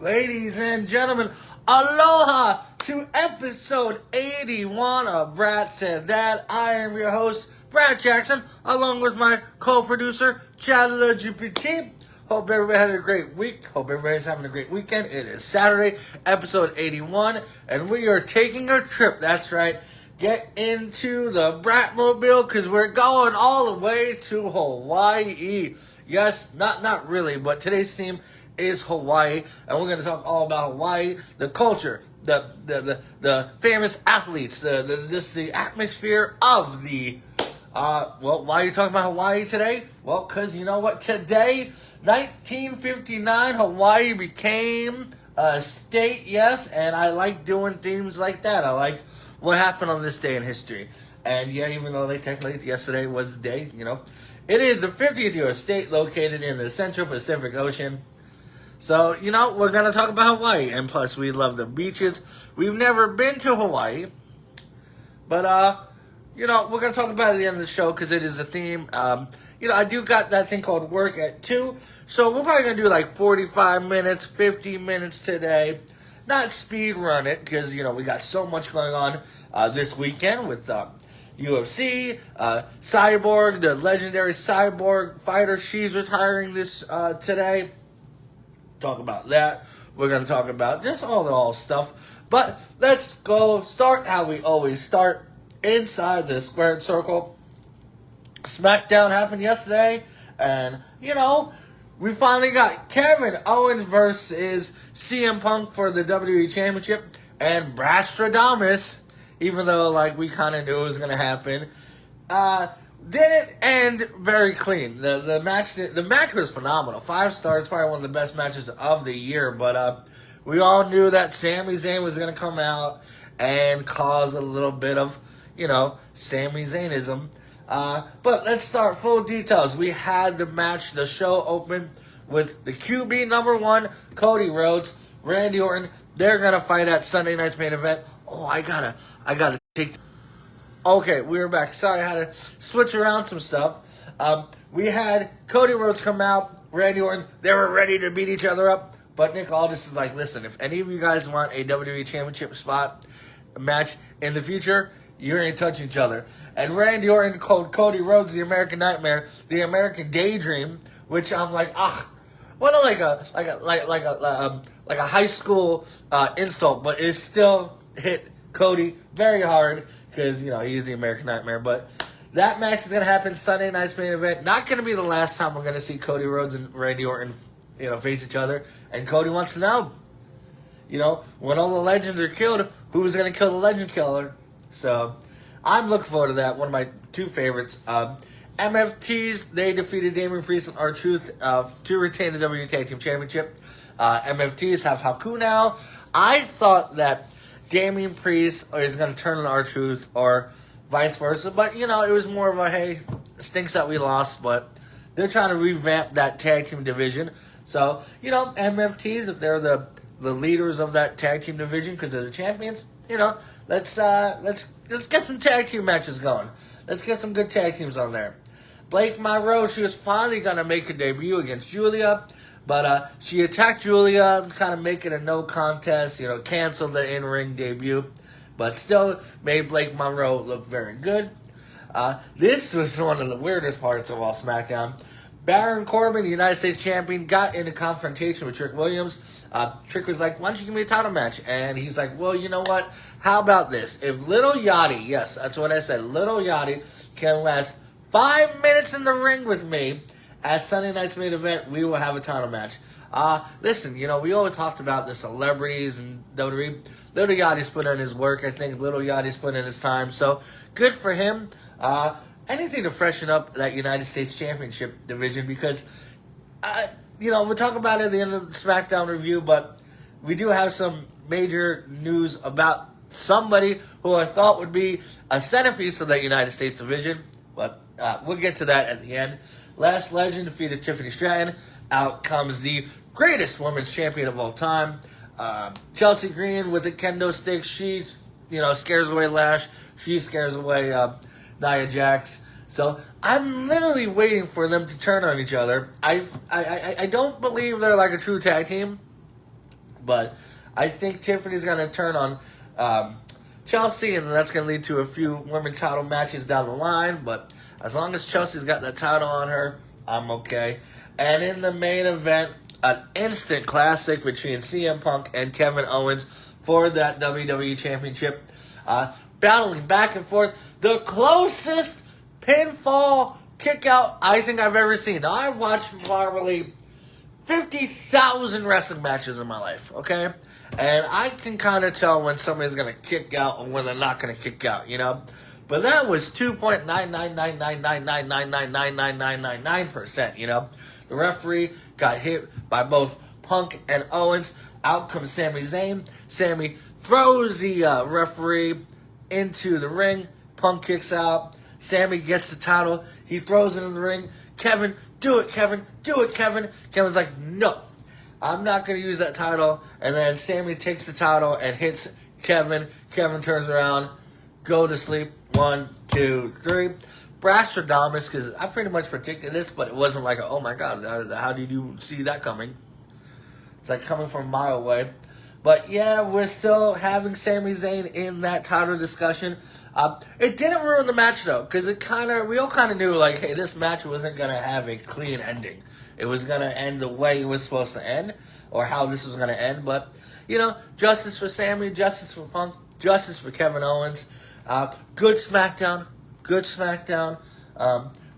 Ladies and gentlemen, aloha to episode 81 of Brat Said That. I am your host, Brad Jackson, along with my co-producer, Chad LGBT. Hope everybody had a great week. Hope everybody's having a great weekend. It is Saturday, episode 81, and we are taking a trip. That's right. Get into the Bratmobile because we're going all the way to Hawaii. Yes, not really, but today's theme is Hawaii, and we're going to talk all about Hawaii, the culture, the famous athletes, just the atmosphere of the. Well, why are you talking about Hawaii today? Well, because you know what? Today, 1959, Hawaii became a state. Yes, and I like doing themes like that. I like what happened on this day in history. And yeah, even though technically yesterday was the day, it is the 50th U.S. state located in the Central Pacific Ocean. So, we're going to talk about Hawaii. And plus, we love the beaches. We've never been to Hawaii. But, we're going to talk about it at the end of the show because it is a theme. I do got that thing called work at 2. So, we're probably going to do like 45 minutes, 50 minutes today. Not speed run it because, we got so much going on this weekend with UFC, Cyborg, the legendary Cyborg fighter. She's retiring this today. Talk about that. We're going to talk about just all stuff. But let's go start how we always start, inside the squared circle. SmackDown happened yesterday, and, we finally got Kevin Owens versus CM Punk for the WWE Championship, and Brat Said, even though, we kind of knew it was going to happen, didn't end very clean. The match was phenomenal. 5 stars, probably one of the best matches of the year. But we all knew that Sami Zayn was going to come out and cause a little bit of, Sami Zaynism. But let's start full details. We had the match, the show open with the QB number 1, Cody Rhodes, Randy Orton. They're gonna fight at Sunday night's main event. Oh, I gotta take. Okay, we're back. Sorry, I had to switch around some stuff. We had Cody Rhodes come out, Randy Orton. They were ready to beat each other up. But Nick Aldis is like, listen, if any of you guys want a WWE Championship spot match in the future, you ain't touching each other. And Randy Orton called Cody Rhodes the American Nightmare, the American Daydream, which I'm like, what a high school insult, but it still hit Cody very hard because he's the American Nightmare. But that match is gonna happen Sunday night's main event. Not gonna be the last time we're gonna see Cody Rhodes and Randy Orton, face each other. And Cody wants to know, when all the legends are killed, who's gonna kill the legend killer? So I'm looking forward to that. One of my 2 favorites. MFTs, they defeated Damian Priest and R-Truth to retain the WWE Tag Team Championship. MFTs have Haku now. I thought that Damian Priest is going to turn on R-Truth or vice versa. But, it was more of a, hey, stinks that we lost. But they're trying to revamp that tag team division. So, MFTs, if they're the leaders of that tag team division because they're the champions, let's get some tag team matches going. Let's get some good tag teams on there. Blake Monroe, she was finally going to make a debut against Julia, but she attacked Julia, kind of make it a no contest, canceled the in-ring debut, but still made Blake Monroe look very good. This was one of the weirdest parts of all SmackDown. Baron Corbin, the United States Champion, got in a confrontation with Trick Williams. Trick was like, why don't you give me a title match? And he's like, well, you know what? How about this? If Little Yachty, yes, that's what I said, Little Yachty can last 5 minutes in the ring with me at Sunday night's main event, we will have a title match. Listen, we always talked about the celebrities and WWE. Little Yachty's put in his work. I think Little Yachty's put in his time. So, good for him. Anything to freshen up that United States Championship division because, we'll talk about it at the end of the SmackDown review, but we do have some major news about somebody who I thought would be a centerpiece of that United States division, but we'll get to that at the end. Last Legend defeated Tiffany Stratton. Out comes the greatest women's champion of all time, Chelsea Green with a kendo stick. She, scares away Lash. She scares away Nia Jax. So I'm literally waiting for them to turn on each other. I don't believe they're like a true tag team, But I think Tiffany's going to turn on Chelsea, and that's going to lead to a few women title matches down the line. But as long as Chelsea's got that title on her, I'm okay. And in the main event, an instant classic between CM Punk and Kevin Owens for that WWE Championship. Battling back and forth. The closest pinfall kickout I think I've ever seen. Now, I've watched probably 50,000 wrestling matches in my life, okay? And I can kind of tell when somebody's going to kick out and when they're not going to kick out, you know? But that was 2.99999999999%, you know? The referee got hit by both Punk and Owens. Out comes Sami Zayn. Sami throws the referee into the ring. Punk kicks out. Sami gets the title. He throws it in the ring. Kevin, do it, Kevin. Do it, Kevin. Kevin's like, no. I'm not going to use that title. And then Sami takes the title and hits Kevin. Kevin turns around. Go to sleep. 1, 2, 3. Brastradamus, because I pretty much predicted this, but it wasn't like, oh my God, how did you see that coming? It's like coming from a mile away. But yeah, we're still having Sami Zayn in that title discussion. It didn't ruin the match though, because we all kind of knew like, hey, this match wasn't gonna have a clean ending. It was gonna end the way it was supposed to end, or how this was gonna end. But you know, justice for Sami, justice for Punk, justice for Kevin Owens. Good SmackDown. Good SmackDown.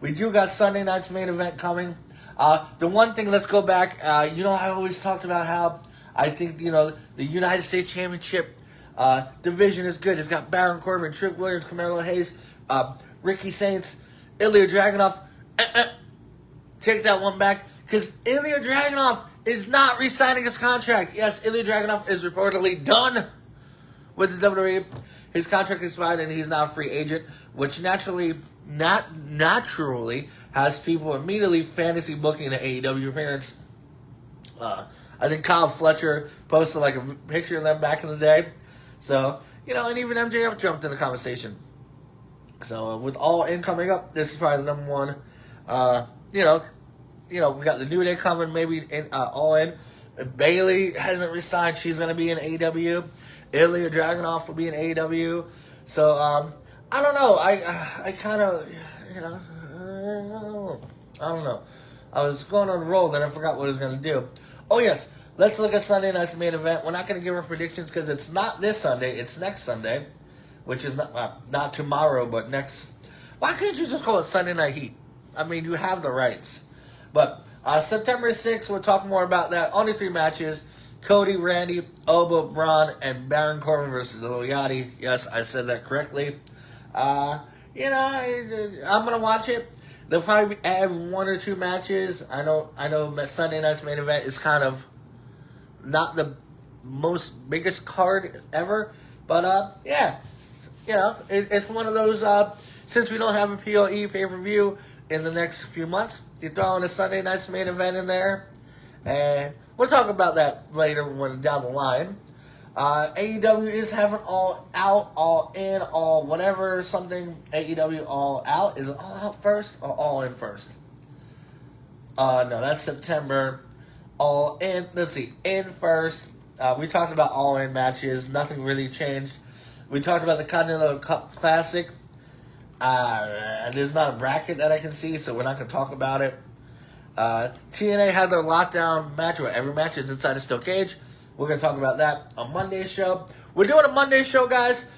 We do got Sunday night's main event coming. The one thing, let's go back. I always talked about how I think, the United States Championship division is good. It's got Baron Corbin, Trick Williams, Carmelo Hayes, Ricky Saints, Ilja Dragunov. Take that one back. Because Ilja Dragunov is not re-signing his contract. Yes, Ilja Dragunov is reportedly done with the WWE. His contract is expired and he's now a free agent, which naturally has people immediately fantasy booking an AEW appearance. I think Kyle Fletcher posted like a picture of them back in the day. So, and even MJF jumped in the conversation. So with All In coming up, this is probably the number one. We got the New Day coming, maybe in All In. Bayley hasn't resigned; she's gonna be in AEW. Ilja Dragunov will be in AEW. So I don't know. I kind of I don't know. I was going on a roll, then I forgot what I was gonna do. Oh yes, let's look at Sunday night's main event. We're not gonna give our predictions because it's not this Sunday; it's next Sunday, which is not tomorrow, but next. Why can't you just call it Sunday Night Heat? I mean, you have the rights. But September 6th, we'll talk more about that. Only 3 matches. Cody, Randy, Oba, Braun, and Baron Corbin versus Lil Yachty. Yes, I said that correctly. I'm going to watch it. They'll probably add 1 or 2 matches. I know Sunday night's main event is kind of not the most biggest card ever. But, it's one of those, since we don't have a PLE pay-per-view in the next few months, you throw in a Sunday night's main event in there. And we'll talk about that later when down the line. AEW is having All Out, All In, All whatever, something. AEW All Out. Is it All Out first or All In first? No, that's September. All In. Let's see. In first. We talked about All In matches. Nothing really changed. We talked about the Continental Cup Classic. There's not a bracket that I can see, so we're not going to talk about it. TNA had their lockdown match where every match is inside a steel cage. We're going to talk about that on Monday's show. We're doing a Monday show, guys,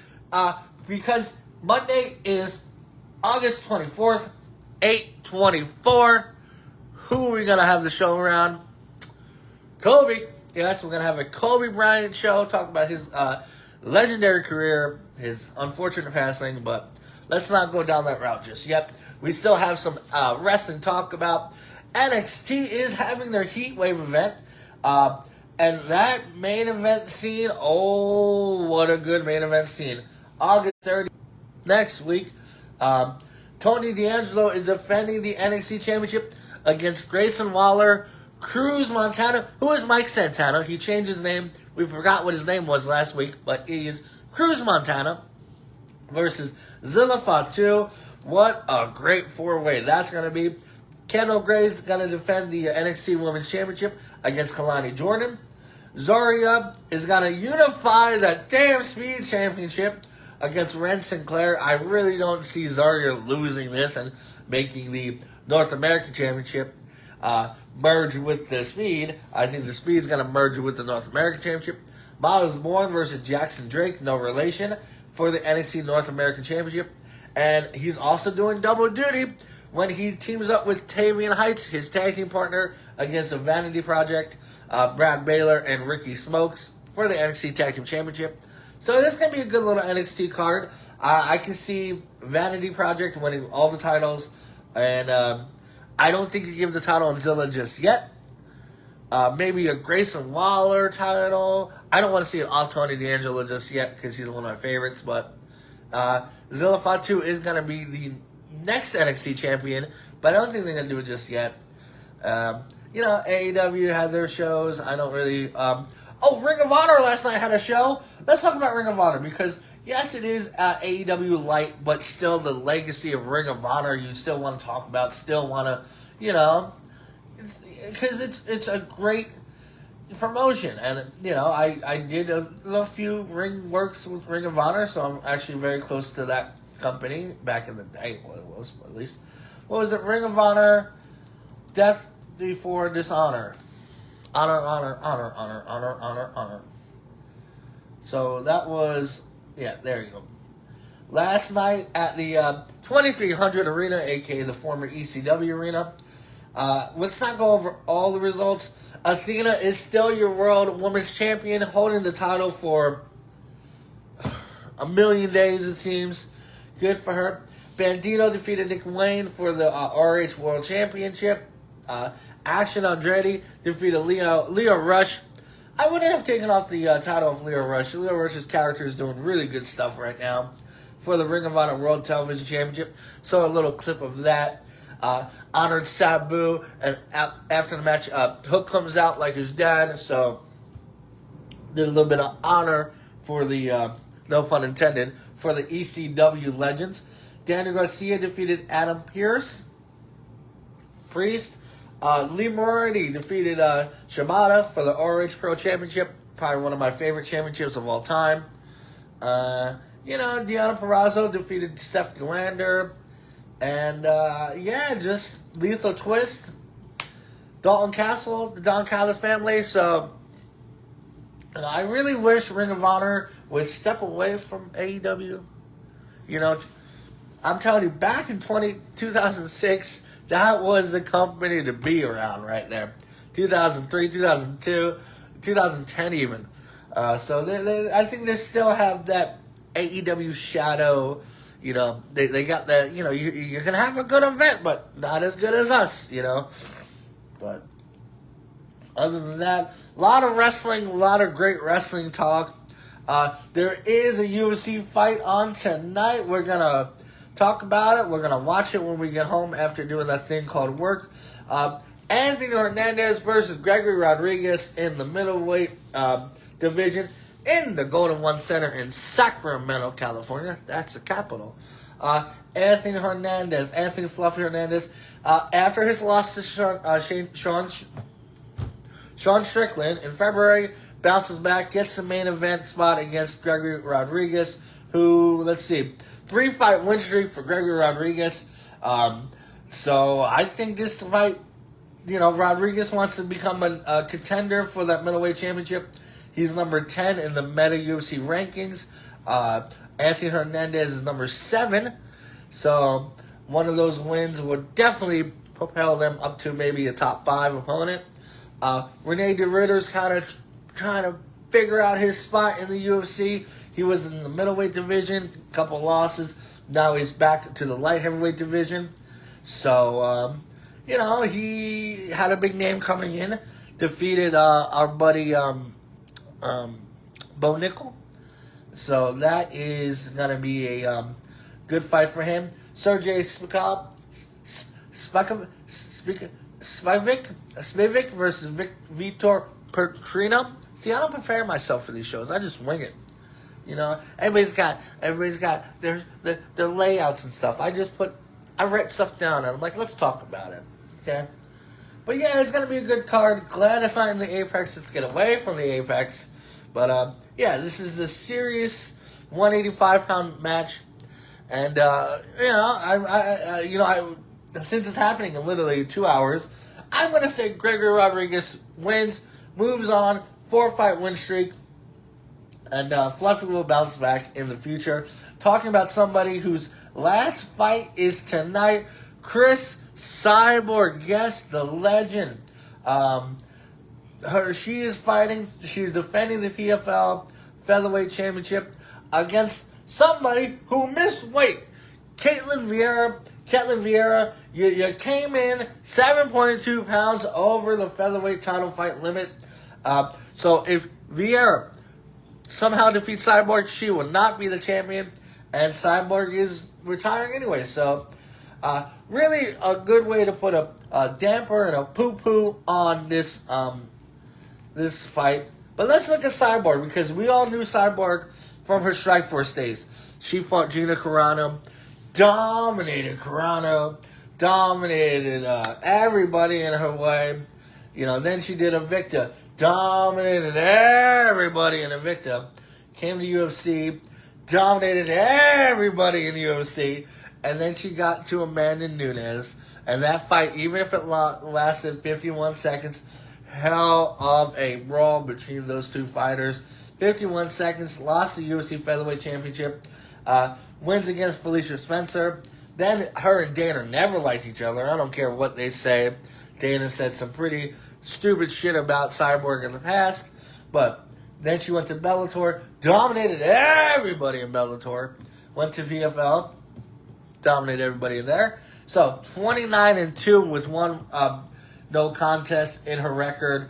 because Monday is August 24th, 8/24. Who are we going to have the show around? Kobe. Yes, we're going to have a Kobe Bryant show, talk about his legendary career, his unfortunate passing, but let's not go down that route just yet. We still have some wrestling talk about. NXT is having their Heat Wave event. And that main event scene, oh, what a good main event scene. August 30th, next week, Tony D'Angelo is defending the NXT Championship against Grayson Waller, Cruz Montana, who is Mike Santana. He changed his name. We forgot what his name was last week, but he is Cruz Montana versus Zilla Fatu. What a great 4-way that's going to be. Kendall Gray's going to defend the NXT Women's Championship against Kalani Jordan. Zarya is going to unify that damn Speed Championship against Ren Sinclair. I really don't see Zarya losing this and making the North American Championship merge with the Speed. I think the Speed is going to merge with the North American Championship. Miles Bourne versus Jackson Drake, no relation, for the NXT North American Championship. And he's also doing double duty when he teams up with Tavian Heights, his tag team partner, against a Vanity Project, Brad Baylor and Ricky Smokes for the NXT Tag Team Championship. So this is going to be a good little NXT card. I can see Vanity Project winning all the titles, and I don't think you give the title on Zilla just yet. Maybe a Grayson Waller title. I don't want to see it off Tony D'Angelo just yet because he's one of my favorites, but Zilla Fatu is going to be the next NXT champion, but I don't think they're going to do it just yet. AEW had their shows. I don't really... Ring of Honor last night had a show. Let's talk about Ring of Honor because, yes, it is AEW light, but still the legacy of Ring of Honor you still want to talk about, still want to, because it's a great promotion. And, I did a few ring works with Ring of Honor, so I'm actually very close to that company back in the day. Well, it was, at least. What was it? Ring of Honor, Death Before Dishonor. Honor. So that was, there you go. Last night at the 2300 Arena, aka the former ECW Arena. Let's not go over all the results. Athena is still your World Women's Champion, holding the title for a million days, it seems. Good for her. Bandito defeated Nick Wayne for the RH World Championship. Action Andretti defeated Leo Rush. I wouldn't have taken off the title of Leo Rush. Leo Rush's character is doing really good stuff right now for the Ring of Honor World Television Championship. So a little clip of that. Honored Sabu, and after the match, Hook comes out like his dad. So did a little bit of honor for the, no pun intended, for the ECW legends. Daniel Garcia defeated Adam Priest. Lee Moriarty defeated Shibata for the RH Pro Championship. Probably one of my favorite championships of all time. Deonna Purrazzo defeated Stephanie Lander. And, just Lethal Twist. Dalton Castle, the Don Callis family. So, I really wish Ring of Honor would step away from AEW. I'm telling you, back in 2006... that was the company to be around right there. 2003, 2002, 2010 even. I think they still have that AEW shadow. They got that, you can have a good event, but not as good as us, But other than that, a lot of wrestling, a lot of great wrestling talk. There is a UFC fight on tonight. We're going to talk about it. We're going to watch it when we get home after doing that thing called work. Anthony Hernandez versus Gregory Rodriguez in the middleweight division in the Golden One Center in Sacramento, California. That's the capital. Anthony Fluffy Hernandez, after his loss to Sean Strickland in February, bounces back, gets the main event spot against Gregory Rodriguez, who, 3-fight win streak for Gregory Rodriguez. So I think this fight, Rodriguez wants to become a contender for that middleweight championship. He's number 10 in the Meta UFC rankings. Anthony Hernandez is number 7. So one of those wins would definitely propel them up to maybe a top 5 opponent. Rene DeRitter's kind of trying to figure out his spot in the UFC. He was in the middleweight division, a couple losses. Now he's back to the light heavyweight division. So, he had a big name coming in. Defeated our buddy Bo Nickel. So that is going to be a good fight for him. Sergey Spivak versus Vitor Petrino. See, I don't prepare myself for these shows. I just wing it. Everybody's got their layouts and stuff. I write stuff down and I'm like, let's talk about it. Okay? But yeah, it's going to be a good card. Glad it's not in the Apex. Let's get away from the Apex. But yeah, this is a serious 185-pound match. And, since it's happening in literally 2 hours, I'm going to say Gregory Rodriguez wins, moves on, 4-fight win streak. And Fletcher will bounce back in the future. Talking about somebody whose last fight is tonight, Chris Cyborg. Yes, the legend. She is fighting. She's defending the PFL Featherweight Championship against somebody who missed weight. Caitlin Vieira, you came in 7.2 pounds over the featherweight title fight limit. So if Vieira somehow defeats Cyborg, she will not be the champion, and Cyborg is retiring anyway. So, really a good way to put a damper and a poo-poo on this this fight. But let's look at Cyborg, because we all knew Cyborg from her Strikeforce days. She fought Gina Carano, dominated everybody in her way. Then she did Invicta. Dominated everybody in Invicta. Came to UFC. Dominated everybody in UFC. And then she got to Amanda Nunes. And that fight, even if it lasted 51 seconds, hell of a brawl between those two fighters. 51 seconds, lost the UFC Featherweight Championship. Wins against Felicia Spencer. Then her and Dana never liked each other. I don't care what they say. Dana said some pretty stupid shit about Cyborg in the past, but then she went to Bellator, dominated everybody in Bellator, went to PFL, dominated everybody in there. So 29-2 with one no contest in her record.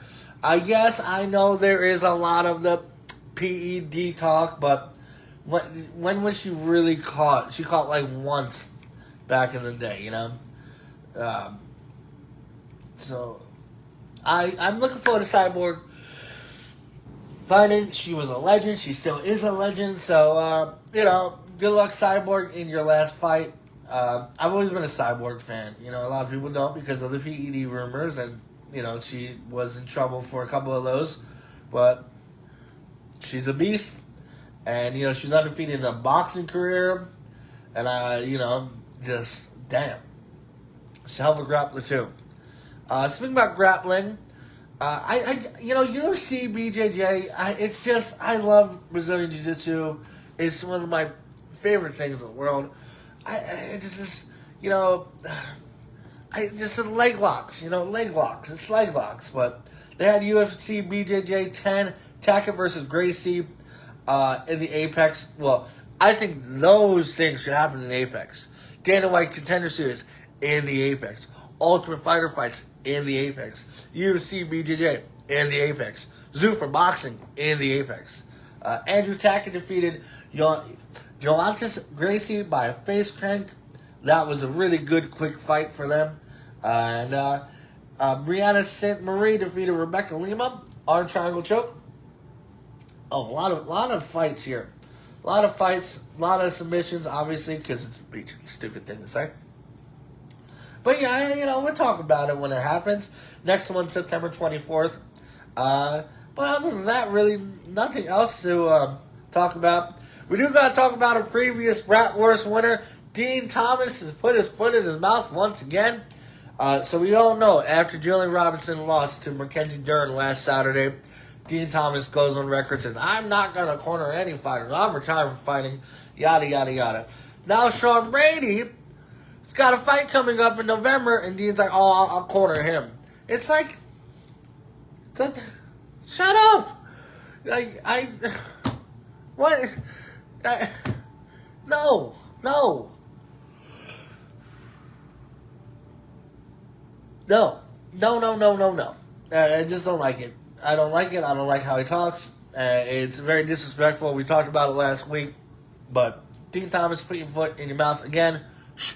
Yes, I know there is a lot of the PED talk, but when was she really caught? She caught like once back in the day, So I'm looking forward to Cyborg fighting. She was a legend. She still is a legend. So, good luck, Cyborg, in your last fight. I've always been a Cyborg fan. A lot of people don't because of the PED rumors. And, she was in trouble for a couple of those. But she's a beast. And, she's undefeated in a boxing career. And, just, damn. She's a hell of a grappler, too. Speaking about grappling, UFC, BJJ, it's just, I love Brazilian Jiu-Jitsu. It's one of my favorite things in the world. Just leg locks, leg locks. It's leg locks. But they had UFC, BJJ 10, Tackett versus Gracie in the Apex. Well, I think those things should happen in the Apex. Dana White Contender Series in the Apex. Ultimate Fighter fights in the Apex. UFC BJJ in the Apex. Zoo for boxing in the Apex. Andrew Tackett defeated Joantis Gracie by a face crank. That was a really good, quick fight for them. And Brianna St. Marie defeated Rebecca Lima. Arm triangle choke. Oh, a lot of fights here. A lot of fights, a lot of submissions, obviously, because it's a stupid thing to say. But yeah, we'll talk about it when it happens. Next one, September 24th. But other than that, really nothing else to talk about. We do got to talk about a previous Bratwurst winner. Dean Thomas has put his foot in his mouth once again. So we all know, after Julian Robinson lost to Mackenzie Dern last Saturday, Dean Thomas goes on record and says, I'm not going to corner any fighters. I'm retiring from fighting, yada, yada, yada. Now Sean Brady has got a fight coming up in November, and Dean's like, oh, I'll corner him. It's like, shut up. What? No. I just don't like it. I don't like it. I don't like how he talks. It's very disrespectful. We talked about it last week. But Dean Thomas, put your foot in your mouth again. Shh.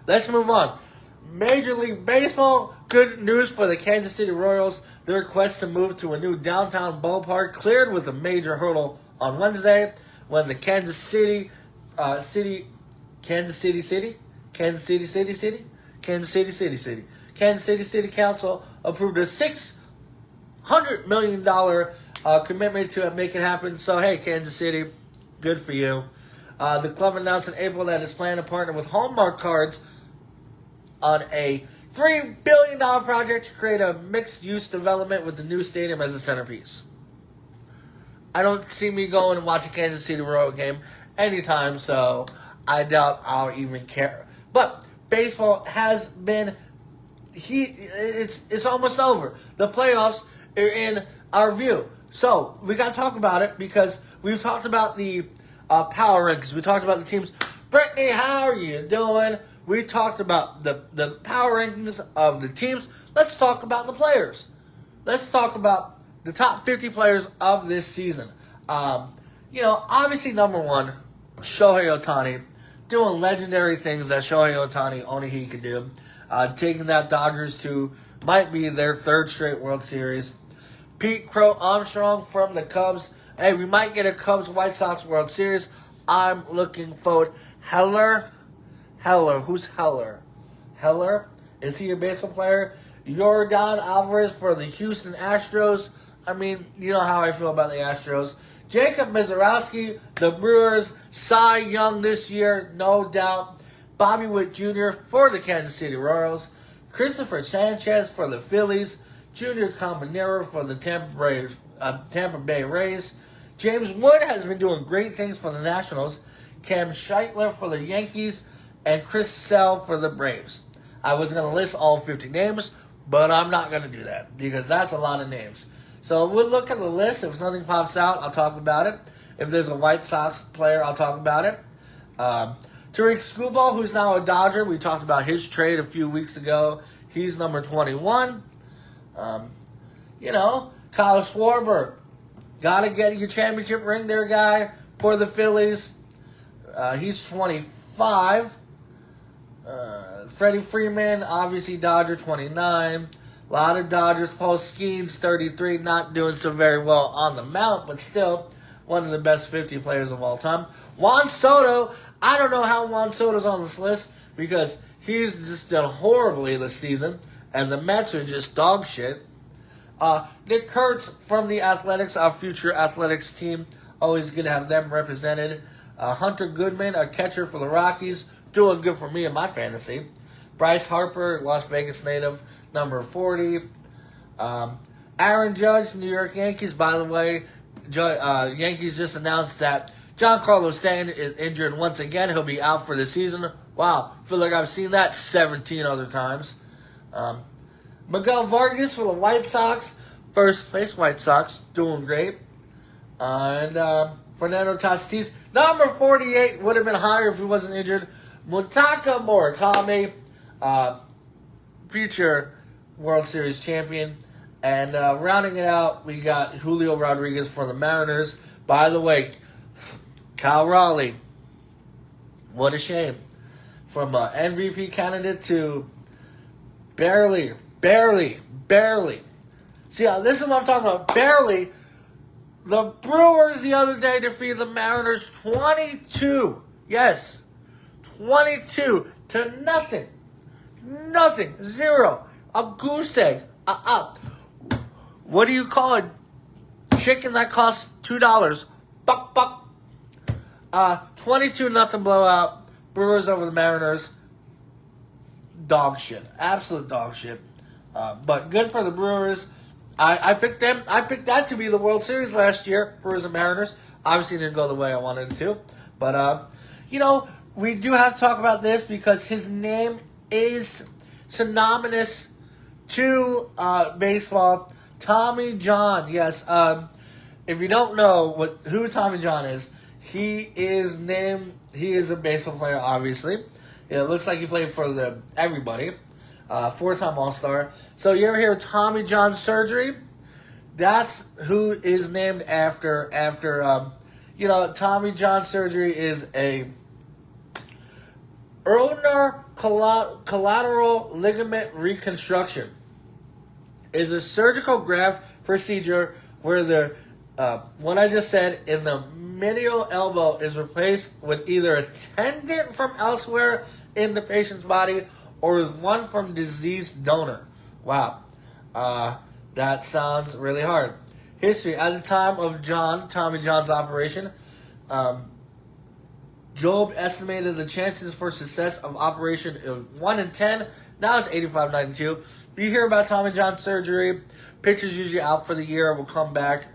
Let's move on. Major League Baseball. Good news for the Kansas City Royals. The request to move to a new downtown ballpark cleared with a major hurdle on Wednesday when the Kansas City Kansas City Council approved a $600 million commitment to make it happen. So, hey, Kansas City, good for you. The club announced in April that it's planning to partner with Hallmark Cards on a $3 billion project to create a mixed-use development with the new stadium as a centerpiece. I don't see me going and watching Kansas City Royal game anytime, so I doubt I'll even care. But baseball has been it's almost over. The playoffs are in our view. So we got to talk about it because we've talked about the power rankings. We talked about the teams. Brittany, how are you doing? We talked about the power rankings of the teams. Let's talk about the players. Let's talk about the top 50 players of this season. Obviously number one, Shohei Ohtani, doing legendary things that Shohei Ohtani only he can do. Taking that Dodgers to might be their third straight World Series. Pete Crow Armstrong from the Cubs. Hey, we might get a Cubs-White Sox World Series. I'm looking forward. Heller. Who's Heller? Heller? Is he a baseball player? Yordan Alvarez for the Houston Astros. I mean, you know how I feel about the Astros. Jacob Mizorowski, the Brewers. Cy Young this year, no doubt. Bobby Witt Jr. for the Kansas City Royals. Christopher Sanchez for the Phillies. Junior Caminero for the Tampa Bay Rays. James Wood has been doing great things for the Nationals. Cam Scheitler for the Yankees. And Chris Sale for the Braves. I was going to list all 50 names, but I'm not going to do that because that's a lot of names. So we'll look at the list. If something pops out, I'll talk about it. If there's a White Sox player, I'll talk about it. Tariq Skubal, who's now a Dodger. We talked about his trade a few weeks ago. He's number 21. Kyle Schwarber. Got to get your championship ring there, guy, for the Phillies. He's 25. Freddie Freeman, obviously Dodger, 29. A lot of Dodgers. Paul Skeens, 33. Not doing so very well on the mound, but still one of the best 50 players of all time. Juan Soto. I don't know how Juan Soto's on this list because he's just done horribly this season, and the Mets are just dog shit. Nick Kurtz from the Athletics, our future Athletics team. Always good to have them represented. Hunter Goodman, a catcher for the Rockies. Doing good for me in my fantasy. Bryce Harper, Las Vegas native, number 40. Aaron Judge, New York Yankees. By the way, Yankees just announced that Giancarlo Stanton is injured once again. He'll be out for the season. Wow, feel like I've seen that 17 other times. Miguel Vargas for the White Sox. First place White Sox, doing great. And Fernando Tatis, number 48, would have been higher if he wasn't injured. Mutaka Murakami, future World Series champion. And rounding it out, we got Julio Rodriguez for the Mariners. By the way, Cal Raleigh, what a shame. From MVP candidate to barely. See, this is what I'm talking about. Barely. The Brewers the other day defeated the Mariners 22. Yes. 22 to nothing. Nothing. Zero. A goose egg. What do you call it? Chicken that costs $2. Buck. 22-0 blowout. Brewers over the Mariners. Dog shit. Absolute dog shit. But good for the Brewers. I picked them. I picked that to be the World Series last year. Brewers and Mariners. Obviously didn't go the way I wanted it to. But, we do have to talk about this because his name is synonymous to baseball. Tommy John. Yes. If you don't know who Tommy John is, he is a baseball player, obviously. It looks like he played for everybody. 4-time All-Star. So you ever hear of Tommy John surgery? That's who is named after Tommy John surgery is a ulnar collateral ligament reconstruction. Is a surgical graft procedure where the what I just said in the medial elbow is replaced with either a tendon from elsewhere in the patient's body or is one from deceased donor? Wow. That sounds really hard. History. At the time of Tommy John's operation, Job estimated the chances for success of operation of 1 in 10. Now it's 85-92. You hear about Tommy John surgery. Pictures usually out for the year. Will come back.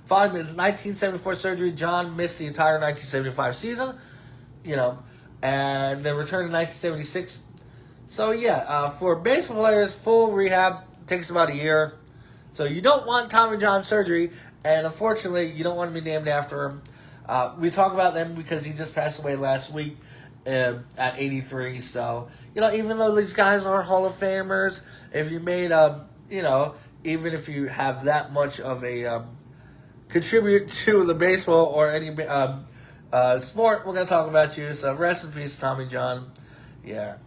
Following his 1974 surgery, John missed the entire 1975 season. And then returned in 1976. So for baseball players, full rehab takes about a year. So you don't want Tommy John surgery, and unfortunately, you don't want to be named after him. We talk about them because he just passed away last week at 83. So, even though these guys aren't Hall of Famers, if you made, even if you have that much of a contribute to the baseball or any sport, we're going to talk about you. So rest in peace, Tommy John. Yeah.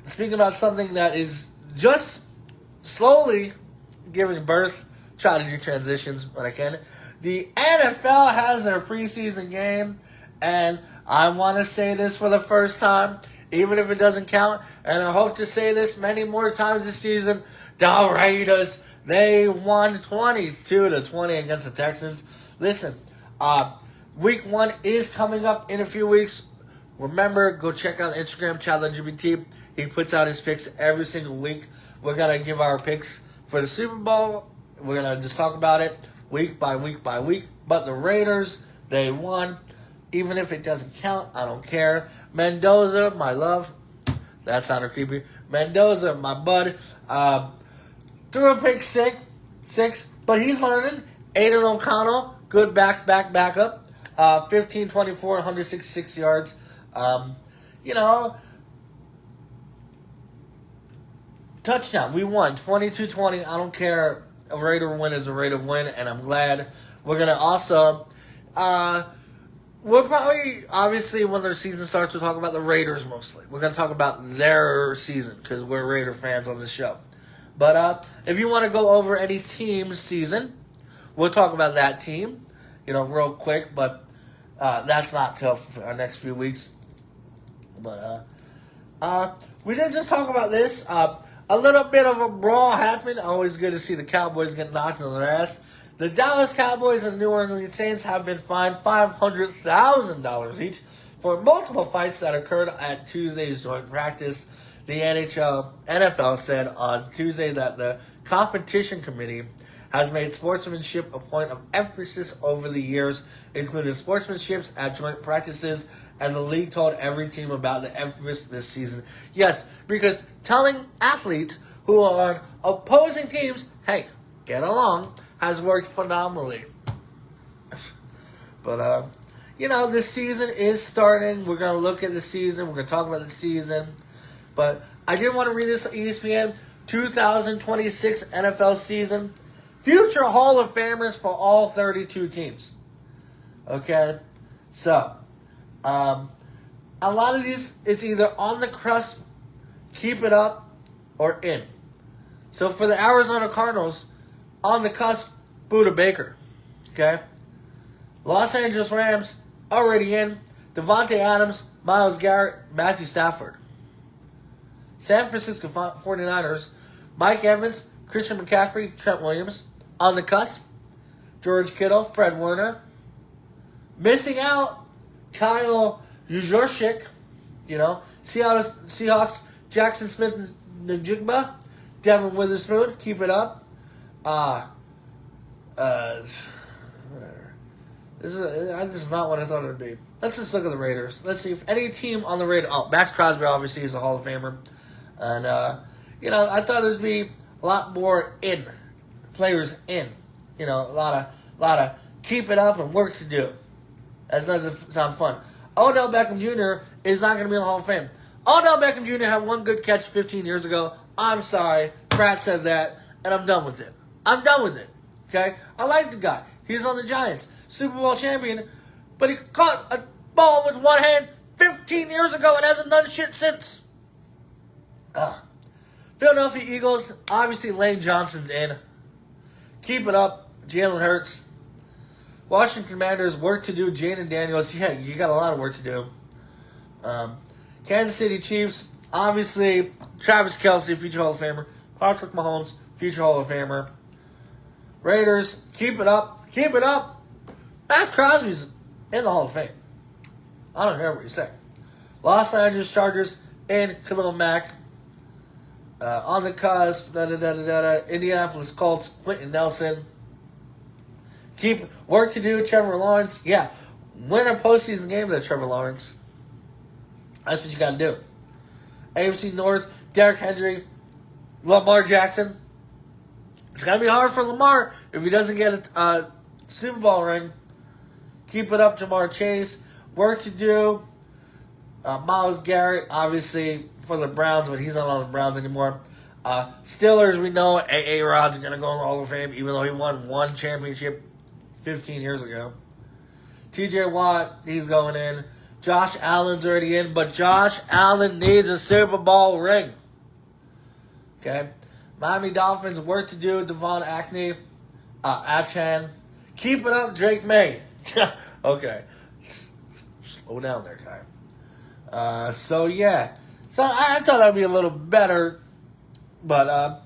Speaking about something that is just slowly giving birth, try to do transitions when I can. The NFL has their preseason game, and I want to say this for the first time, even if it doesn't count, and I hope to say this many more times this season. The Raiders, they won 22-20 against the Texans. Listen, week 1 is coming up in a few weeks. Remember, go check out Instagram, ChadLGBT. He puts out his picks every single week. We're going to give our picks for the Super Bowl. We're going to just talk about it week by week by week. But the Raiders, they won. Even if it doesn't count, I don't care. Mendoza, my love. That sounded creepy. Mendoza, my bud. Threw a pick six, but he's learning. Aiden O'Connell, good backup. 15-24, 166 yards. Touchdown. We won 22-20. I don't care. A Raider win is a Raider win, and I'm glad. We're going to also... we'll probably, obviously, when their season starts, we'll talk about the Raiders mostly. We're going to talk about their season, because we're Raider fans on this show. But if you want to go over any team's season, we'll talk about that team, real quick. But that's not till our next few weeks. But we didn't just talk about this. A little bit of a brawl happened. Always good to see the Cowboys get knocked on their ass. The Dallas Cowboys and New Orleans Saints have been fined $500,000 each for multiple fights that occurred at Tuesday's joint practice. The NFL said on Tuesday that the competition committee has made sportsmanship a point of emphasis over the years, including sportsmanships at joint practices, and the league told every team about the emphasis this season. Yes, because telling athletes who are on opposing teams, hey, get along, has worked phenomenally. But, this season is starting. We're going to look at the season. We're going to talk about the season. But I did want to read this ESPN 2026 NFL season. Future Hall of Famers for all 32 teams. Okay? So, a lot of these, it's either on the cusp, keep it up, or in. So for the Arizona Cardinals, on the cusp, Buda Baker. Okay? Los Angeles Rams, already in. Devontae Adams, Myles Garrett, Matthew Stafford. San Francisco 49ers, Mike Evans, Christian McCaffrey, Trent Williams. On the cusp, George Kittle, Fred Warner. Missing out, Kyle Juszczyk, Seahawks, Jackson Smith-Njigba, Devin Witherspoon, keep it up. Whatever. This is not what I thought it would be. Let's just look at the Raiders. Let's see if any team on the Raiders. Oh, Max Crosby obviously is a Hall of Famer, and I thought there'd be a lot more players in. A lot of keep it up and work to do. That doesn't sound fun. Odell Beckham Jr. is not going to be in the Hall of Fame. Odell Beckham Jr. had one good catch 15 years ago. I'm sorry. Brat said that, and I'm done with it. Okay? I like the guy. He's on the Giants. Super Bowl champion, but he caught a ball with one hand 15 years ago and hasn't done shit since. Philadelphia Eagles, obviously Lane Johnson's in. Keep it up. Jalen Hurts. Washington Commanders, work to do. Jaden Daniels, yeah, you got a lot of work to do. Kansas City Chiefs, obviously, Travis Kelce, future Hall of Famer. Patrick Mahomes, future Hall of Famer. Raiders, keep it up. Keep it up. Matt Crosby's in the Hall of Fame. I don't care what you say. Los Angeles Chargers and Khalil Mack. On the cusp, Indianapolis Colts, Quentin Nelson. Keep work to do, Trevor Lawrence. Yeah, win a postseason game with Trevor Lawrence. That's what you got to do. AFC North, Derrick Henry, Lamar Jackson. It's going to be hard for Lamar if he doesn't get a Super Bowl ring. Keep it up, Jamar Chase. Work to do. Myles Garrett, obviously, for the Browns, but he's not on the Browns anymore. Steelers, we know A.A. Rod's going to go in the Hall of Fame, even though he won one championship 15 years ago. T.J. Watt, he's going in. Josh Allen's already in, but Josh Allen needs a Super Bowl ring. Okay? Miami Dolphins, work to do. Devon Achan. Keep it up, Drake May. Okay. Slow down there, guy. So, yeah. So, I thought that would be a little better. But,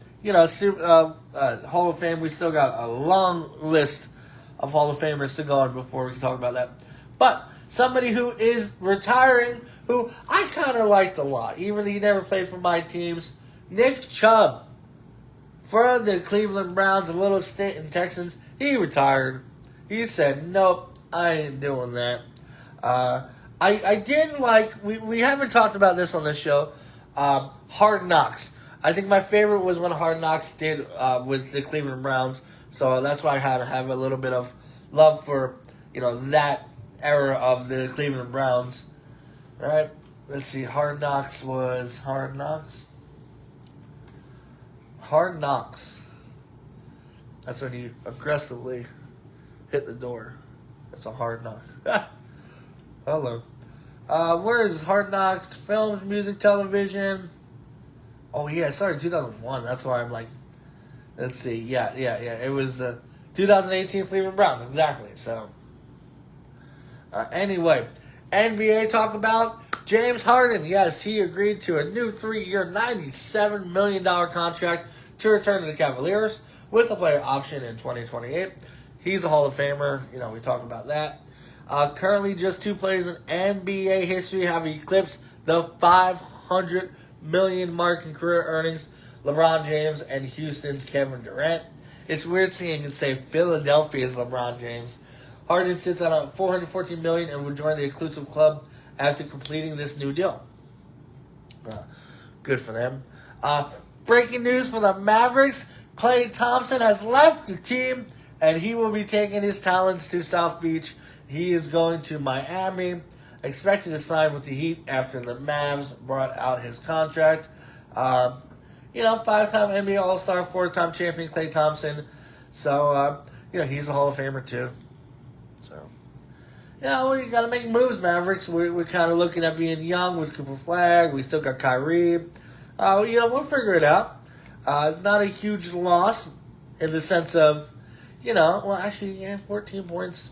Hall of Fame, we still got a long list of Hall of Famers to go on before we can talk about that. But somebody who is retiring, who I kind of liked a lot, even though he never played for my teams, Nick Chubb. For the Cleveland Browns, a little stint in Texans, he retired. He said, nope, I ain't doing that. I did like, we haven't talked about this on this show, Hard Knocks. I think my favorite was when Hard Knocks did with the Cleveland Browns. So that's why I had to have a little bit of love for, that era of the Cleveland Browns. All right? Let's see. Hard Knocks was Hard Knocks. Hard Knocks. That's when you aggressively hit the door. That's a hard knock. Hello. Where is Hard Knocks? Films, music, television. Oh, yeah. Sorry, 2001. That's why I'm like, let's see. Yeah. It was 2018 Cleveland Browns. Exactly. So, anyway, NBA talk about James Harden. Yes, he agreed to a new 3-year, $97 million contract to return to the Cavaliers with a player option in 2028. He's a Hall of Famer. We talk about that. Currently, just 2 players in NBA history have eclipsed the $500 million mark in career earnings. LeBron James and Houston's Kevin Durant. It's weird seeing it say Philadelphia's LeBron James. Harden sits at $414 million and will join the exclusive club after completing this new deal. Good for them. Breaking news for the Mavericks. Klay Thompson has left the team, and he will be taking his talents to South Beach. He is going to Miami, expected to sign with the Heat after the Mavs brought out his contract. 5-time NBA All-Star, 4-time champion Klay Thompson. So, he's a Hall of Famer too. So, we got to make moves, Mavericks. We're kind of looking at being young with Cooper Flag. We still got Kyrie. We'll figure it out. Not a huge loss in the sense of, 14 points.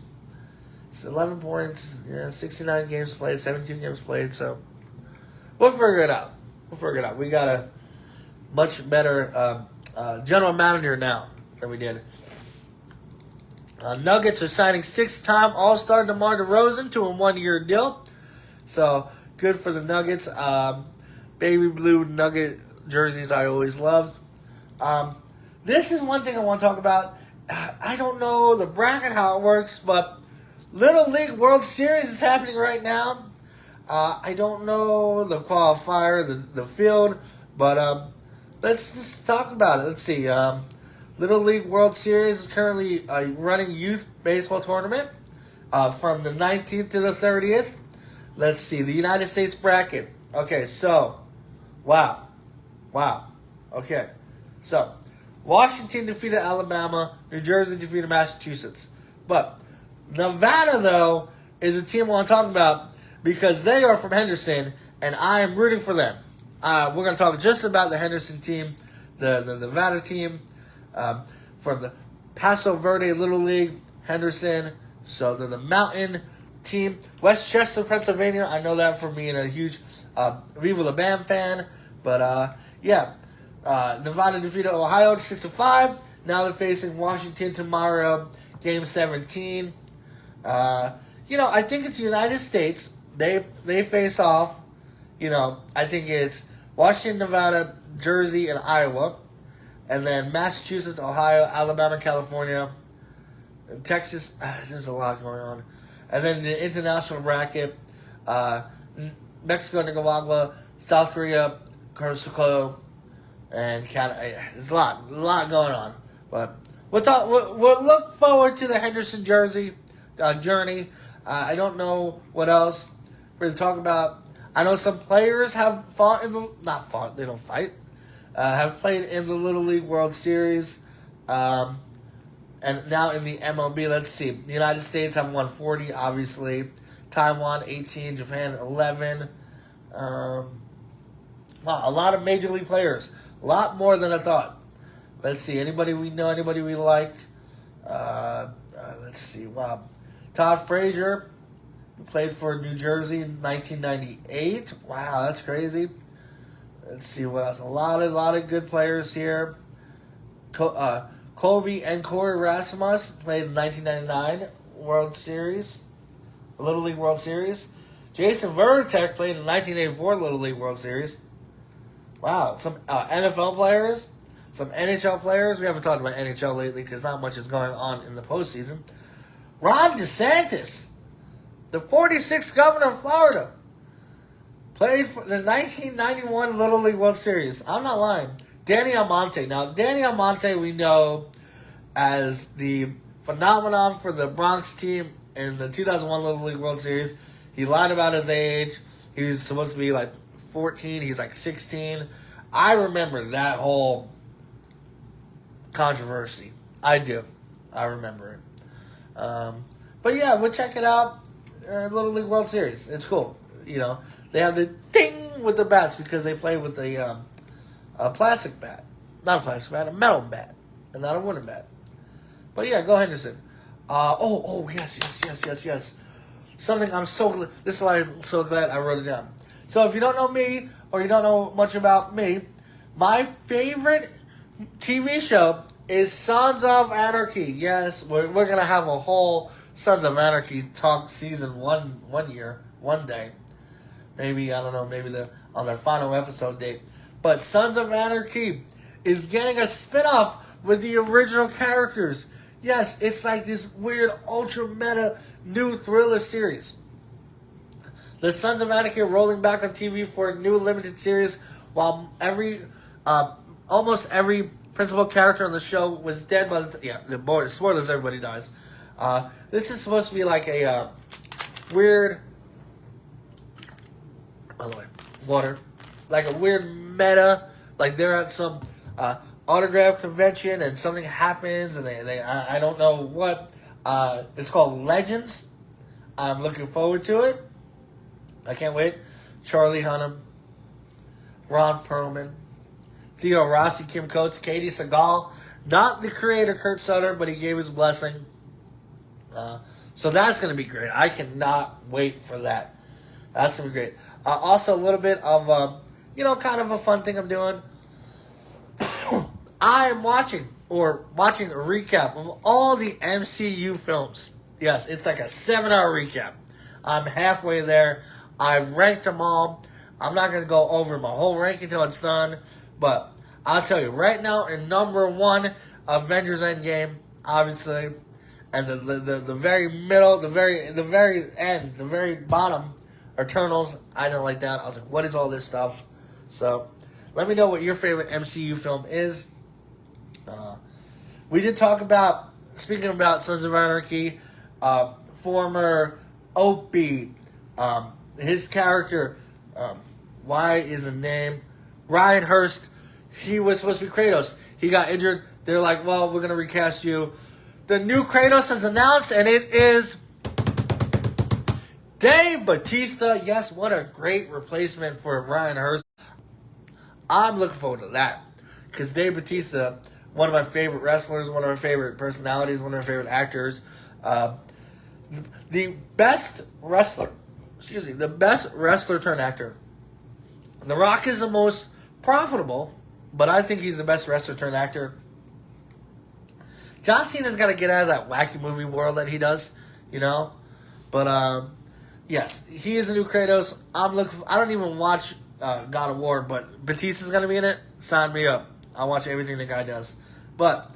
It's 11 points. 69 games played, 17 games played. So, we'll figure it out. We got a much better general manager now than we did. Nuggets are signing 6-time All-Star DeMar DeRozan to a 1-year deal. So, good for the Nuggets. Baby blue Nugget jerseys I always loved. This is one thing I want to talk about. I don't know the bracket, how it works, but Little League World Series is happening right now. I don't know the qualifier, the field, but let's just talk about it. Let's see. Little League World Series is currently a running youth baseball tournament from the 19th to the 30th. Let's see. The United States bracket. Okay, so, wow. Okay, so, Washington defeated Alabama. New Jersey defeated Massachusetts. But Nevada, though, is a team I want to talk about because they are from Henderson, and I am rooting for them. We're going to talk just about the Henderson team, the Nevada team, from the Paso Verde Little League, Henderson, So they're the Mountain team. Westchester, Pennsylvania. I know that from being a huge Viva La Bam fan. But Nevada defeated Ohio 6-5. Now they're facing Washington tomorrow, Game 17. I think it's the United States. They face off. I think it's Washington, Nevada, Jersey, and Iowa. And then Massachusetts, Ohio, Alabama, California, and Texas. There's a lot going on. And then the international bracket, Mexico, Nicaragua, South Korea, Mexico, and Canada. There's a lot going on. But we'll look forward to the Henderson journey. I don't know what else we're going to talk about. I know some players have they don't fight. Have played in the Little League World Series. And now in the MLB, let's see. The United States have won 40, obviously. Taiwan, 18. Japan, 11. Wow, a lot of Major League players. A lot more than I thought. Let's see. Anybody we know, anybody we like? Let's see. Wow. Todd Frazier, who played for New Jersey in 1998. Wow, that's crazy. Let's see what else. A lot of good players here. Kobe and Corey Rasmus played in 1999 World Series, Little League World Series. Jason Varitek played in 1984 Little League World Series. Wow, some NFL players, some NHL players. We haven't talked about NHL lately because not much is going on in the postseason. Ron DeSantis, the 46th governor of Florida, played for the 1991 Little League World Series. I'm not lying. Danny Almonte. Now, Danny Almonte we know as the phenomenon for the Bronx team in the 2001 Little League World Series. He lied about his age. He was supposed to be like 14. He's like 16. I remember that whole controversy. I do. I remember it. But yeah, we'll check it out. Little League World Series. It's cool. They have the ding with the bats because they play with a plastic bat. Not a plastic bat, a metal bat. And not a wooden bat. But yeah, go Henderson. Yes. Something I'm so glad. This is why I'm so glad I wrote it down. So if you don't know me, or you don't know much about me, my favorite TV show is Sons of Anarchy. Yes, we're going to have a whole Sons of Anarchy talk season one day. Maybe, I don't know, on their final episode date. But Sons of Anarchy is getting a spin-off with the original characters. Yes, it's like this weird ultra meta new thriller series. The Sons of Anarchy are rolling back on TV for a new limited series, while almost every principal character on the show was dead by the spoilers, everybody dies. This is supposed to be like a weird, by the way, water, like a weird meta, like they're at some autograph convention and something happens and I don't know what. It's called Legends. I'm looking forward to it. I can't wait. Charlie Hunnam, Ron Perlman, Theo Rossi, Kim Coates, Katie Seagal. Not the creator Kurt Sutter, but he gave his blessing. So that's going to be great. I cannot wait for that. That's going to be great. Also, a little bit of, kind of a fun thing I'm doing. I am watching a recap of all the MCU films. Yes, it's like a 7-hour recap. I'm halfway there. I've ranked them all. I'm not going to go over my whole ranking until it's done. But I'll tell you, right now, in number 1, Avengers Endgame, obviously. And the very middle, the very end, the very bottom, Eternals. I didn't like that. I was like, what is all this stuff? So, let me know what your favorite MCU film is. We did talk about, speaking about Sons of Anarchy, former Opie, his character, why is the name? Ryan Hurst, he was supposed to be Kratos. He got injured. They're like, well, we're going to recast you. The new Kratos is announced, and it is Dave Bautista. Yes, what a great replacement for Ryan Hurst. I'm looking forward to that. Because Dave Bautista, one of my favorite wrestlers, one of my favorite personalities, one of my favorite actors. the best wrestler. Excuse me, the best wrestler turned actor. The Rock is the most profitable, but I think he's the best wrestler turned actor. John Cena's got to get out of that wacky movie world that he does, you know. But yes, he is a new Kratos. I'm looking. I don't even watch God of War, but Batista's gonna be in it. Sign me up. I'll watch everything the guy does. But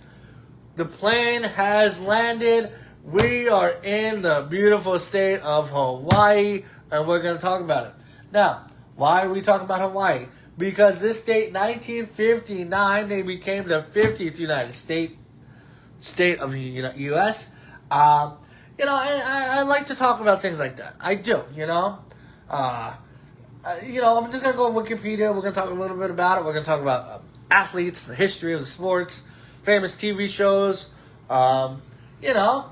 the plane has landed. We are in the beautiful state of Hawaii, and we're gonna talk about it. Now, why are we talking about Hawaii? Because this state, 1959, they became the 50th United States. State of the U.S. I like to talk about things like that. I do, I'm just going to go on Wikipedia. We're going to talk a little bit about it. We're going to talk about athletes, the history of the sports, famous TV shows. I know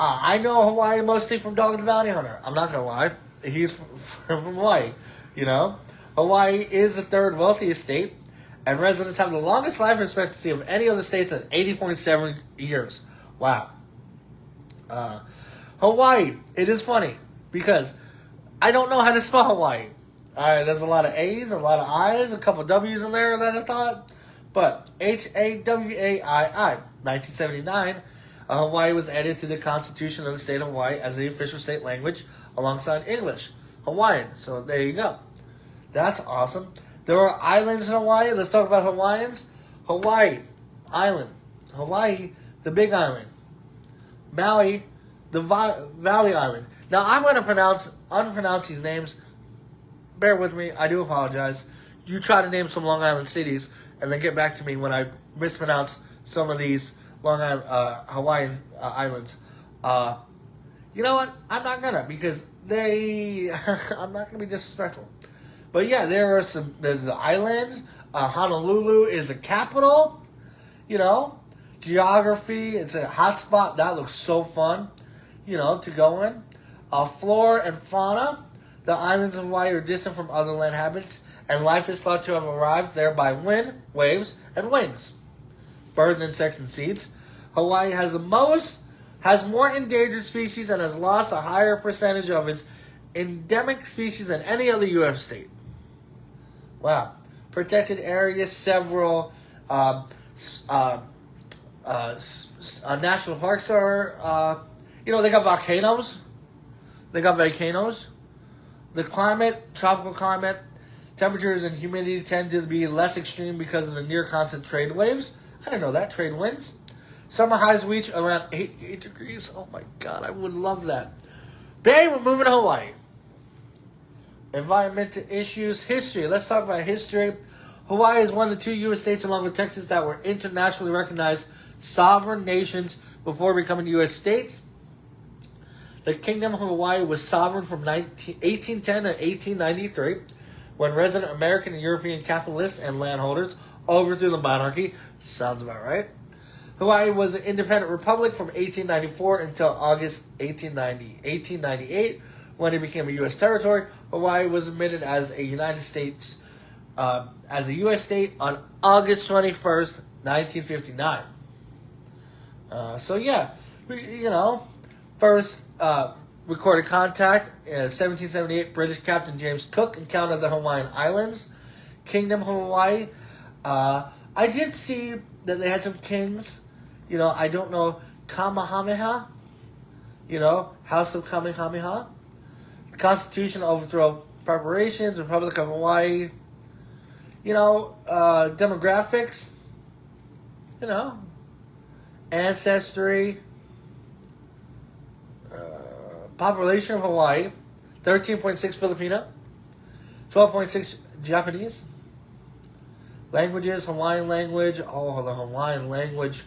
Hawaii mostly from Dog the Bounty Hunter. I'm not going to lie. He's from Hawaii, Hawaii is the third wealthiest state, and residents have the longest life expectancy of any other states at 80.7 years. Wow. Hawaii, it is funny because I don't know how to spell Hawaii. There's a lot of A's, a lot of I's, a couple W's in there that I thought. But Hawaii, 1979, Hawaii was added to the Constitution of the state of Hawaii as the official state language alongside English. Hawaiian. So there you go. That's awesome. There are islands in Hawaii. Let's talk about Hawaiians. Hawaii, island. Hawaii, the big island. Maui, the Valley Island. Now, I'm going to unpronounce these names. Bear with me. I do apologize. You try to name some Long Island cities, and then get back to me when I mispronounce some of these Long Island, Hawaiian islands. You know what? I'm not going to, because I'm not going to be disrespectful. But yeah, there's the islands. Honolulu is the capital. Geography. It's a hot spot. That looks so fun, to go in. Flora and fauna. The islands of Hawaii are distant from other land habits, and life is thought to have arrived there by wind, waves, and wings. Birds, insects, and seeds. Hawaii has more endangered species and has lost a higher percentage of its endemic species than any other U.S. state. Wow. Protected areas, several national parks are, they got volcanoes. The climate, tropical climate, temperatures and humidity tend to be less extreme because of the near constant trade waves. I didn't know that. Trade winds. Summer highs reach around 8 degrees. Oh my God, I would love that. Babe, we're moving to Hawaii. Environmental issues. History. Let's talk about history. Hawaii is one of the two U.S. states, along with Texas, that were internationally recognized sovereign nations before becoming U.S. states. The Kingdom of Hawaii was sovereign from 1810 to 1893, when resident American and European capitalists and landholders overthrew the monarchy. Sounds about right. Hawaii was an independent republic from 1894 until August 1898, when it became a U.S. territory. Hawaii was admitted as a United States, as a U.S. state on August 21st, 1959. First recorded contact in 1778. British Captain James Cook encountered the Hawaiian Islands. Kingdom of Hawaii. I did see that they had some kings. I don't know. Kamehameha. House of Kamehameha. Constitution overthrow preparations. Republic of Hawaii. Demographics. Ancestry. Population of Hawaii, 13.6 Filipino, 12.6 Japanese. Languages, Hawaiian language. Oh, the Hawaiian language.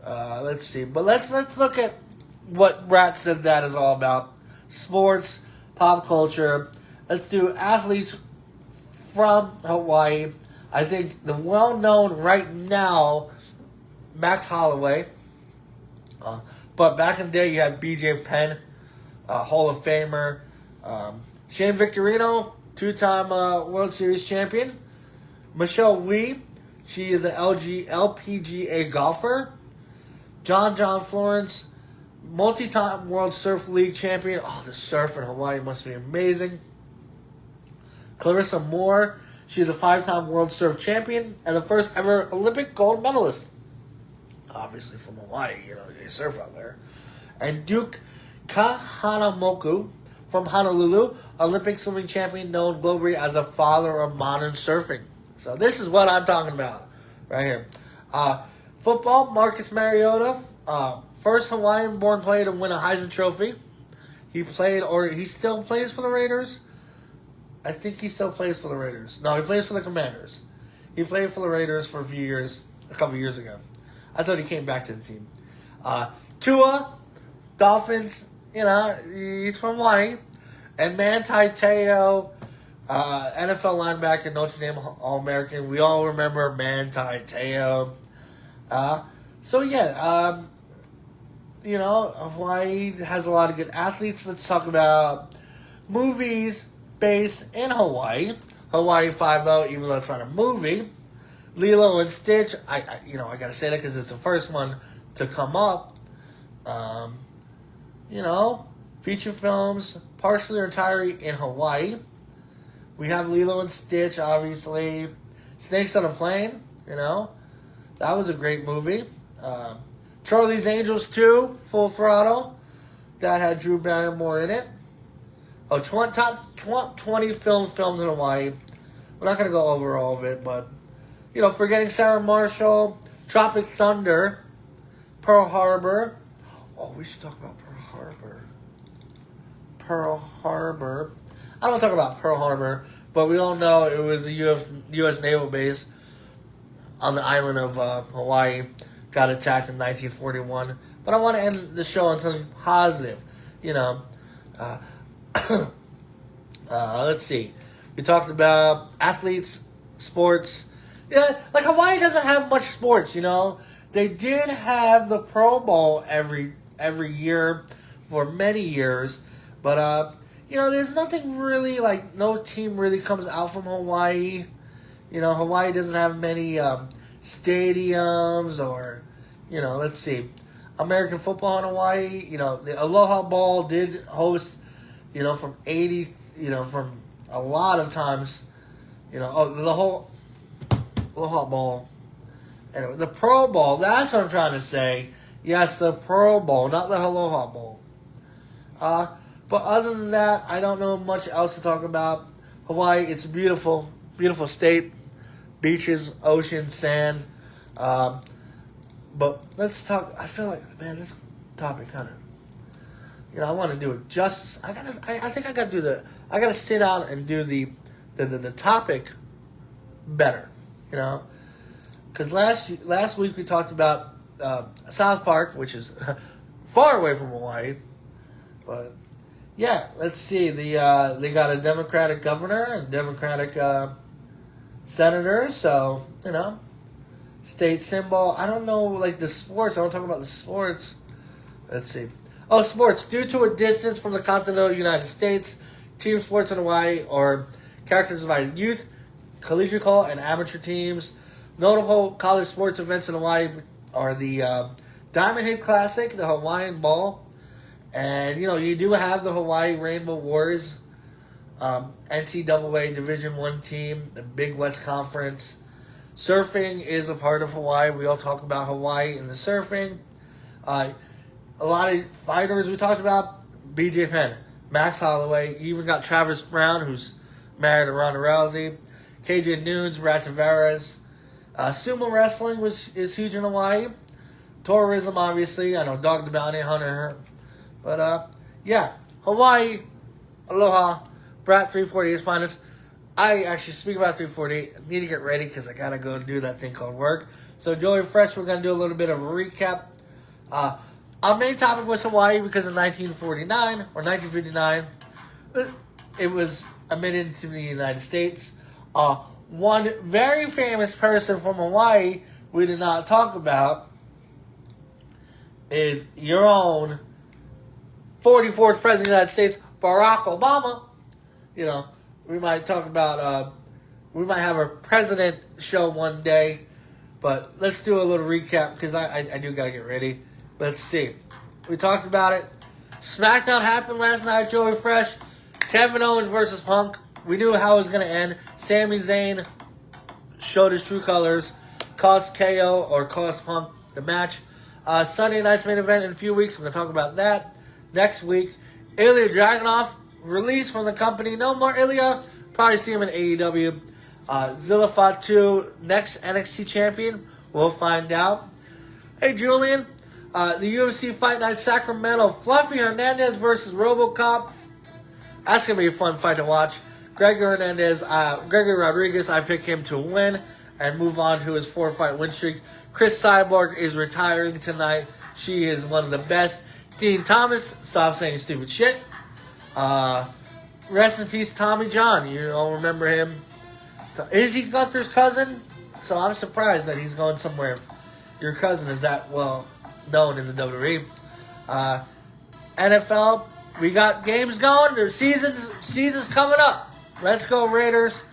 Let's see. But let's look at what Brat Said That is all about. Sports, pop culture. Let's do athletes from Hawaii. I think the well-known right now, Max Holloway. But back in the day, you had BJ Penn. Hall of Famer. Shane Victorino, two-time World Series champion. Michelle Wie, she is an LPGA golfer. John Florence, multi-time World Surf League champion. Oh, the surf in Hawaii must be amazing. Clarissa Moore, she's a 5-time World Surf champion and the first ever Olympic gold medalist. Obviously from Hawaii, they surf out there. And Duke Kahanamoku from Honolulu, Olympic swimming champion known globally as a father of modern surfing. So this is what I'm talking about right here. Football, Marcus Mariota, first Hawaiian-born player to win a Heisman Trophy. He still plays for the Raiders. I think he still plays for the Raiders. No, he plays for the Commanders. He played for the Raiders for a couple years ago. I thought he came back to the team. Tua, Dolphins, he's from Hawaii. And Manti Te'o, NFL linebacker, Notre Dame All-American. We all remember Manti Te'o. Hawaii has a lot of good athletes. Let's talk about movies based in Hawaii. Hawaii 5-0, even though it's not a movie. Lilo and Stitch, I gotta say that because it's the first one to come up. Feature films, partially or entirely in Hawaii. We have Lilo and Stitch, obviously. Snakes on a Plane, that was a great movie. Charlie's Angels 2, Full Throttle, that had Drew Barrymore in it. Top 20 films filmed in Hawaii. We're not going to go over all of it, but, Forgetting Sarah Marshall, Tropic Thunder, Pearl Harbor. Oh, we should talk about Pearl Harbor. I don't want to talk about Pearl Harbor, but we all know it was a U.S. naval base on the island of Hawaii. Got attacked in 1941. But I want to end the show on something positive. Let's see. We talked about athletes, sports. Yeah, like Hawaii doesn't have much sports, They did have the Pro Bowl every year for many years. But, there's nothing really, no team really comes out from Hawaii. Hawaii doesn't have many stadiums or, let's see. American football in Hawaii, the Aloha Bowl did host, from 80, from a lot of times, the whole Aloha Bowl. Anyway, the Pro Bowl, that's what I'm trying to say. Yes, the Pro Bowl, not the Aloha Bowl. But other than that, I don't know much else to talk about. Hawaii, it's a beautiful, beautiful state. Beaches, ocean, sand. But let's talk. I feel like, man, this topic kind of, I want to do it justice. I think I got to do I got to sit down and do the topic better, Because last week we talked about South Park, which is far away from Hawaii. But, yeah, let's see. They got a Democratic governor and Democratic senator, so, state symbol. I don't know, the sports. I want to talk about the sports. Let's see. Oh, sports. Due to a distance from the continental United States, team sports in Hawaii are characterized by youth, collegiate, and amateur teams. Notable college sports events in Hawaii are the Diamond Head Classic, the Hawaiian Ball, and, you do have the Hawaii Rainbow Warriors, NCAA Division I team, the Big West Conference. Surfing is a part of Hawaii. We all talk about Hawaii and the surfing. A lot of fighters we talked about. BJ Penn, Max Holloway. You even got Travis Brown, who's married to Ronda Rousey. KJ Noons, Brad Tavares. Sumo wrestling is huge in Hawaii. Tourism, obviously. I know Dog the Bounty Hunter. But, yeah. Hawaii. Aloha. Brat 348 finest. I actually, speak about 348, I need to get ready because I got to go do that thing called work. So, Joey Fresh, we're going to do a little bit of a recap. Our main topic was Hawaii because in 1949, or 1959, it was admitted to the United States. One very famous person from Hawaii we did not talk about is your own 44th President of the United States, Barack Obama. We might talk about, we might have a president show one day, but let's do a little recap because I do got to get ready. Let's see. We talked about it. SmackDown happened last night. Joey Fresh, Kevin Owens versus Punk. We knew how it was going to end. Sami Zayn showed his true colors. Cost KO or cost Punk the match. Sunday night's main event in a few weeks. We're going to talk about that next week. Ilja Dragunov released from the company. No more Ilja. Probably see him in AEW. Zilla Fatu, next NXT champion. We'll find out. Hey, Julian. The UFC Fight Night Sacramento. Fluffy Hernandez versus RoboCop. That's going to be a fun fight to watch. Gregory Rodriguez, I pick him to win and move on to his 4-fight win streak. Chris Cyborg is retiring tonight. She is one of the best. Dean Thomas, stop saying stupid shit. Rest in peace, Tommy John. You all remember him. Is he Gunther's cousin? So I'm surprised that he's going somewhere. Your cousin is that well known in the WWE. NFL, we got games going. There's seasons coming up. Let's go Raiders.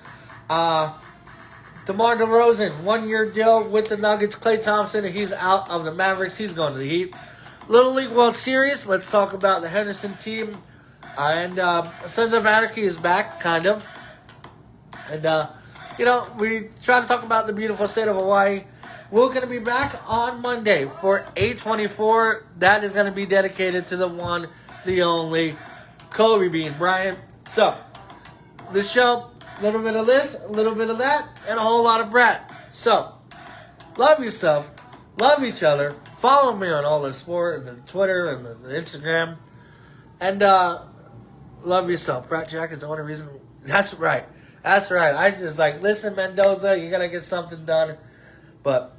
DeMar DeRozan, 1-year deal with the Nuggets. Klay Thompson, he's out of the Mavericks. He's going to the Heat. Little League World Series. Let's talk about the Henderson team. And Sons of Anarchy is back, kind of. And, we try to talk about the beautiful state of Hawaii. We're going to be back on Monday for 824. That is going to be dedicated to the one, the only, Kobe Bean Bryant. So, this show, a little bit of this, a little bit of that, and a whole lot of Brat. So, love yourself, love each other. Follow me on all the sport and the Twitter and the Instagram. And love yourself. Brat Jack is the only reason. That's right. I just listen, Mendoza, you got to get something done. But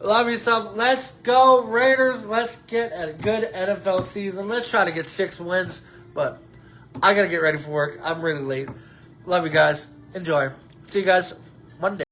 love yourself. Let's go, Raiders. Let's get a good NFL season. Let's try to get 6 wins. But I got to get ready for work. I'm really late. Love you guys. Enjoy. See you guys Monday.